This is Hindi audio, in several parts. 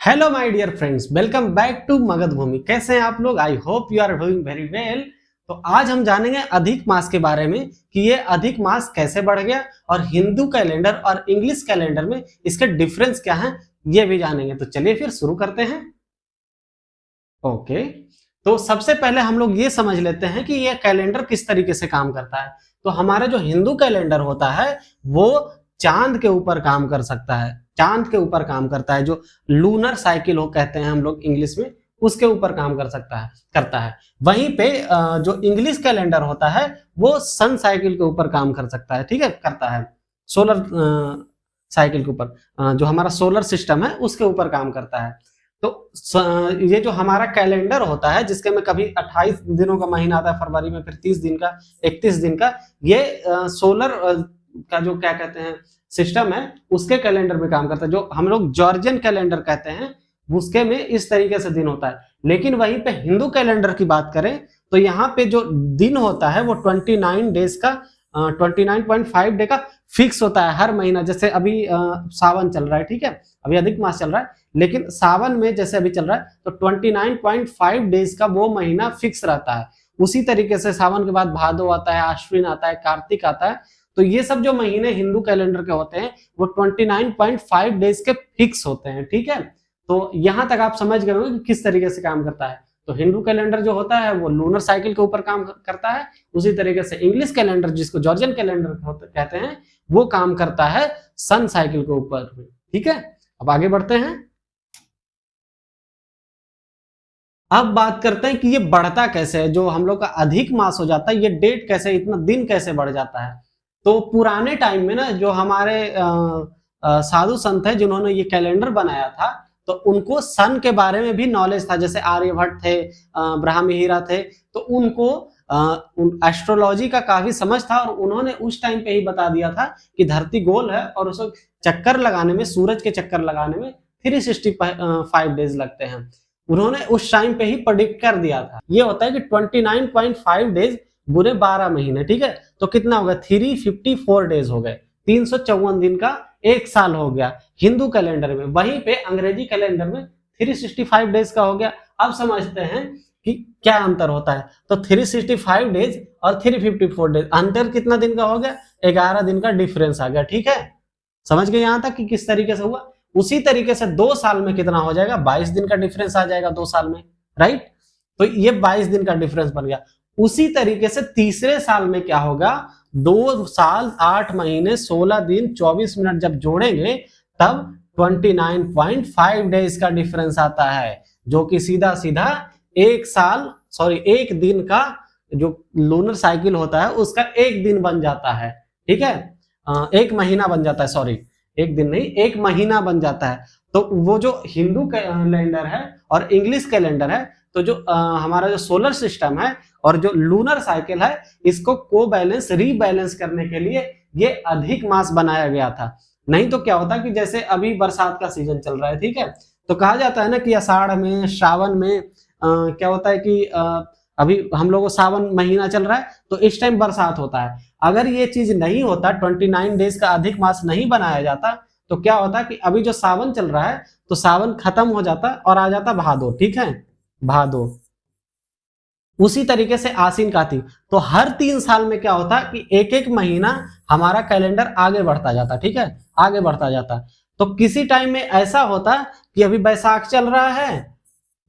Hello my dear friends, welcome back to Magadh Bhumi. कैसे हैं आप लोग? I hope you are doing very well. तो आज हम जानेंगे अधिक मास के बारे में कि ये अधिक मास कैसे बढ़ गया और हिंदू कैलेंडर और इंग्लिश कैलेंडर में इसके डिफरेंस क्या हैं, ये भी जानेंगे। तो चलिए फिर शुरू करते हैं। ओके, तो सबसे पहले हम लोग ये समझ लेते हैं कि ये कैलेंडर किस तरीके से काम करता है। तो हमारा जो हिंदू कैलेंडर होता है वो चांद के ऊपर काम कर सकता है, चांद के ऊपर काम करता है। जो लूनर साइकिल हो कहते हैं हम लोग इंग्लिश में, उसके ऊपर काम कर सकता है, करता है। वहीं पे जो इंग्लिश कैलेंडर होता है वो सन साइकिल के ऊपर काम कर सकता है, ठीक है, करता है। सोलर साइकिल के ऊपर, जो हमारा सोलर सिस्टम है उसके ऊपर काम करता है। तो ये जो हमारा कैलेंडर होता है जिसके में कभी 28 दिनों का महीना आता है फरवरी में, फिर 30 दिन का, 31 दिन का, ये सोलर का जो क्या कहते हैं सिस्टम है उसके कैलेंडर में काम करता है। जो हम लोग जॉर्जियन कैलेंडर कहते हैं उसके में इस तरीके से दिन होता है। लेकिन वहीं पे हिंदू कैलेंडर की बात करें तो यहाँ पे जो दिन होता है वो 29 डेज का, 29.5 डे का फिक्स होता है हर महीना। जैसे अभी सावन चल रहा है, ठीक है, अभी अधिक मास चल रहा है, लेकिन सावन में जैसे अभी चल रहा है तो 29.5 डेज का वो महीना फिक्स रहता है। उसी तरीके से सावन के बाद भादो आता है, आश्विन आता है, कार्तिक आता है। तो ये सब जो महीने हिंदू कैलेंडर के होते हैं वो 29.5 डेज के फिक्स होते हैं, ठीक है। तो यहां तक आप समझ गए होंगे कि किस तरीके से काम करता है। तो हिंदू कैलेंडर जो होता है वो लूनर साइकिल के ऊपर काम करता है। उसी तरीके से इंग्लिश कैलेंडर, जिसको जॉर्जियन कैलेंडर कहते हैं, वो काम करता है सन साइकिल के ऊपर, ठीक है। अब आगे बढ़ते हैं। अब बात करते हैं कि ये बढ़ता कैसे है, जो हम लोग का अधिक मास हो जाता है, ये डेट कैसे, इतना दिन कैसे बढ़ जाता है। तो पुराने टाइम में ना जो हमारे साधु संत है जिन्होंने ये कैलेंडर बनाया था, तो उनको सन के बारे में भी नॉलेज था। जैसे आर्यभट्ट थे, ब्राह्महीरा थे, तो उनको एस्ट्रोलॉजी का काफी समझ था और उन्होंने उस टाइम पे ही बता दिया था कि धरती गोल है और उसको चक्कर लगाने में, सूरज के चक्कर लगाने में 365 डेज लगते हैं। उन्होंने उस टाइम पे ही प्रेडिक्ट कर दिया था। ये होता है कि 29.5 डेज बुरे 12 महीने, ठीक है। तो कितना हो गया? 354 डेज हो गए, 354 दिन का एक साल हो गया हिंदू कैलेंडर में। वहीं पे अंग्रेजी कैलेंडर में 365 डेज का हो गया। अब समझते हैं कि क्या अंतर होता है। तो 365 डेज और 354 डेज, अंतर कितना दिन का हो गया? 11 दिन का डिफरेंस आ गया, ठीक है। समझ गए यहां तक कि किस तरीके से हुआ। उसी तरीके से 2 साल में कितना हो जाएगा? 22 दिन का डिफरेंस आ जाएगा 2 साल में, राइट। तो ये 22 दिन का डिफरेंस बन गया। उसी तरीके से तीसरे साल में क्या होगा? 2 साल 8 महीने 16 दिन 24 मिनट जब जोड़ेंगे तब 29.5 डेज का डिफरेंस आता है, जो कि सीधा सीधा एक दिन का जो लूनर साइकिल होता है उसका एक दिन बन जाता है, ठीक है। एक महीना बन जाता है, सॉरी, एक दिन नहीं, एक महीना बन जाता है। तो वो जो हिंदू कैलेंडर है और इंग्लिश कैलेंडर है, तो जो हमारा जो सोलर सिस्टम है और जो लूनर साइकिल है, इसको को बैलेंस, रीबैलेंस करने के लिए ये अधिक मास बनाया गया था। नहीं तो क्या होता कि जैसे अभी बरसात का सीजन चल रहा है, ठीक है, तो कहा जाता है ना कि आषाढ़ में, श्रावण में क्या होता है कि अभी हम लोगों को सावन महीना चल रहा है तो इस टाइम बरसात होता है। अगर ये चीज नहीं होता, 29 डेज का अधिक मास नहीं बनाया जाता, तो क्या होता कि अभी जो सावन चल रहा है तो सावन खत्म हो जाता और आ जाता भादो, ठीक है, भादो। उसी तरीके से आसीन कार्तिक। तो हर 3 साल में क्या होता कि एक एक महीना हमारा कैलेंडर आगे बढ़ता जाता, ठीक है, आगे बढ़ता जाता। तो किसी टाइम में ऐसा होता कि अभी बैसाख चल रहा है,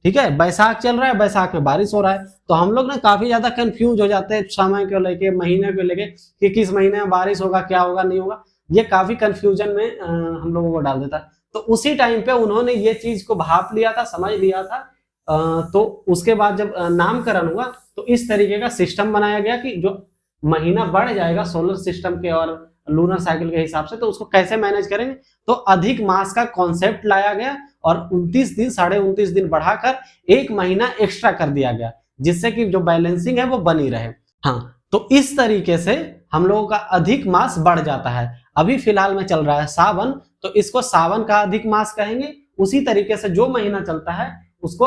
ठीक है, बैसाख चल रहा है, बैसाख में बारिश हो रहा है, तो हम लोग ना काफी ज्यादा कंफ्यूज हो जाते हैं समय को लेके, महीने को लेके कि किस महीने में बारिश होगा, क्या होगा, नहीं होगा। ये काफी कंफ्यूजन में हम लोगों को डाल देता है। तो उसी टाइम पे उन्होंने ये चीज को भाप लिया था, समझ लिया था। तो उसके बाद जब नामकरण हुआ तो इस तरीके का सिस्टम बनाया गया कि जो महीना बढ़ जाएगा सोलर सिस्टम के और लूनर साइकिल के हिसाब से, तो उसको कैसे मैनेज करेंगे। तो अधिक मास का कॉन्सेप्ट लाया गया और 29 दिन, 29.5 दिन बढ़ाकर एक महीना एक्स्ट्रा कर दिया गया, जिससे कि जो बैलेंसिंग है वो बनी रहे। हाँ, तो इस तरीके से हम लोगों का अधिक मास बढ़ जाता है। अभी फिलहाल में चल रहा है सावन, तो इसको सावन का अधिक मास कहेंगे। उसी तरीके से जो महीना चलता है उसको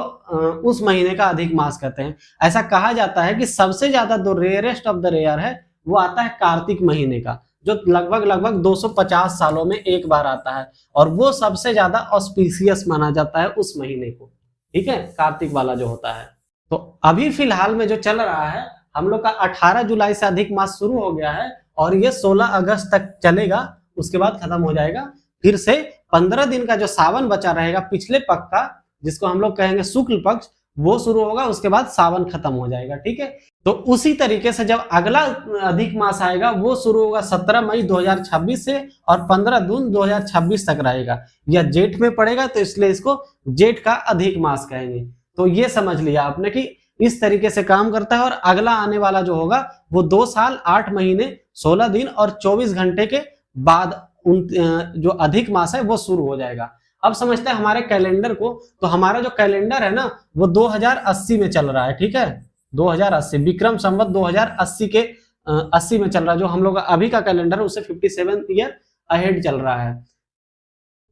उस महीने का अधिक मास कहते हैं। ऐसा कहा जाता है कि सबसे ज्यादा जो रेयरेस्ट ऑफ द रेयर है वो आता है कार्तिक महीने का, जो लगभग 250 सालों में एक बार आता है, और वो सबसे ज्यादा ऑस्पिशियस माना जाता है उस महीने को, ठीक है, कार्तिक वाला जो होता है। तो अभी फिलहाल में जो चल रहा है, हम लोग का 18 जुलाई से अधिक मास शुरू हो गया है और ये 16 अगस्त तक चलेगा, उसके बाद खत्म हो जाएगा। फिर से 15 दिन का जो सावन बचा रहेगा पिछले पक्ष का, जिसको हम लोग कहेंगे शुक्ल पक्ष, वो शुरू होगा, उसके बाद सावन खत्म हो जाएगा, ठीक है। तो उसी तरीके से जब अगला अधिक मास आएगा वो शुरू होगा 17 मई 2026 से और 15 जून 2026 तक रहेगा। यह जेठ में पड़ेगा तो इसलिए इसको जेठ का अधिक मास कहेंगे। तो ये समझ लिया आपने कि इस तरीके से काम करता है, और अगला आने वाला जो होगा वो 2 साल 8 महीने 16 दिन और 24 घंटे के बाद जो अधिक मास है वो शुरू हो जाएगा। अब समझते हैं हमारे कैलेंडर को। तो हमारा जो कैलेंडर है ना वो 2080 में चल रहा है, ठीक है, 2080 विक्रम संवत 2080 के 80 में चल रहा है। जो हम लोग अभी का कैलेंडर है उससे 57 ईयर अहेड चल रहा है।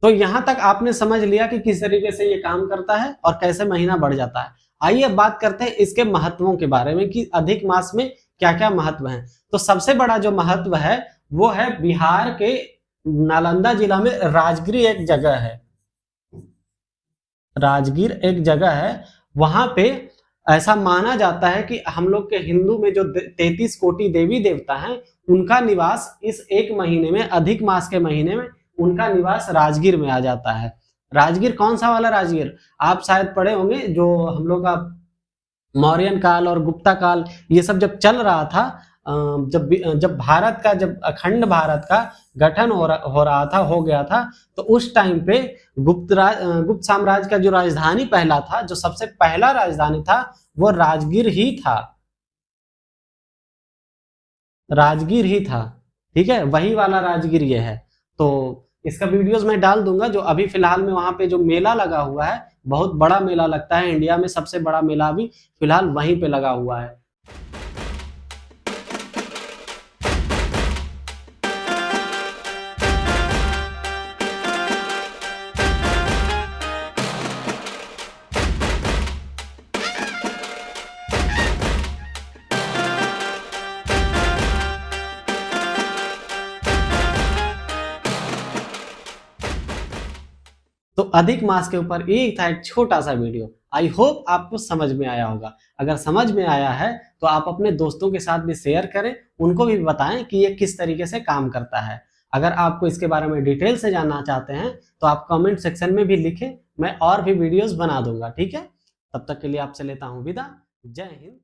तो यहां तक आपने समझ लिया कि किस तरीके से ये काम करता है और कैसे महीना बढ़ जाता है। आइए अब बात करते हैं इसके महत्वों के बारे में कि अधिक मास में क्या क्या महत्व है। तो सबसे बड़ा जो महत्व है वो है बिहार के नालंदा जिला में राजगीर एक जगह है, राजगीर एक जगह है, वहां पे ऐसा माना जाता है कि हम लोग के हिंदू में जो 33 कोटि देवी देवता हैं उनका निवास इस एक महीने में, अधिक मास के महीने में उनका निवास राजगीर में आ जाता है। राजगीर कौन सा वाला राजगीर? आप शायद पढ़े होंगे, जो हम लोग का मौर्यन काल और गुप्ता काल ये सब जब चल रहा था, जब भारत का, जब अखंड भारत का गठन हो गया था, तो उस टाइम पे गुप्त साम्राज्य का जो राजधानी पहला था, जो सबसे पहला राजधानी था वो राजगीर ही था, राजगीर ही था, ठीक है, वही वाला राजगीर ये है। तो इसका वीडियोस मैं डाल दूंगा। जो अभी फिलहाल में वहां पे जो मेला लगा हुआ है, बहुत बड़ा मेला लगता है, इंडिया में सबसे बड़ा मेला अभी फिलहाल वहीं पे लगा हुआ है। तो अधिक मास के ऊपर ये था एक छोटा सा वीडियो। आई होप आपको समझ में आया होगा। अगर समझ में आया है तो आप अपने दोस्तों के साथ भी शेयर करें, उनको भी बताएं कि ये किस तरीके से काम करता है। अगर आपको इसके बारे में डिटेल से जानना चाहते हैं तो आप कमेंट सेक्शन में भी लिखें, मैं और भी वीडियोस बना दूंगा, ठीक है। तब तक के लिए आपसे लेता हूं विदा। जय हिंद।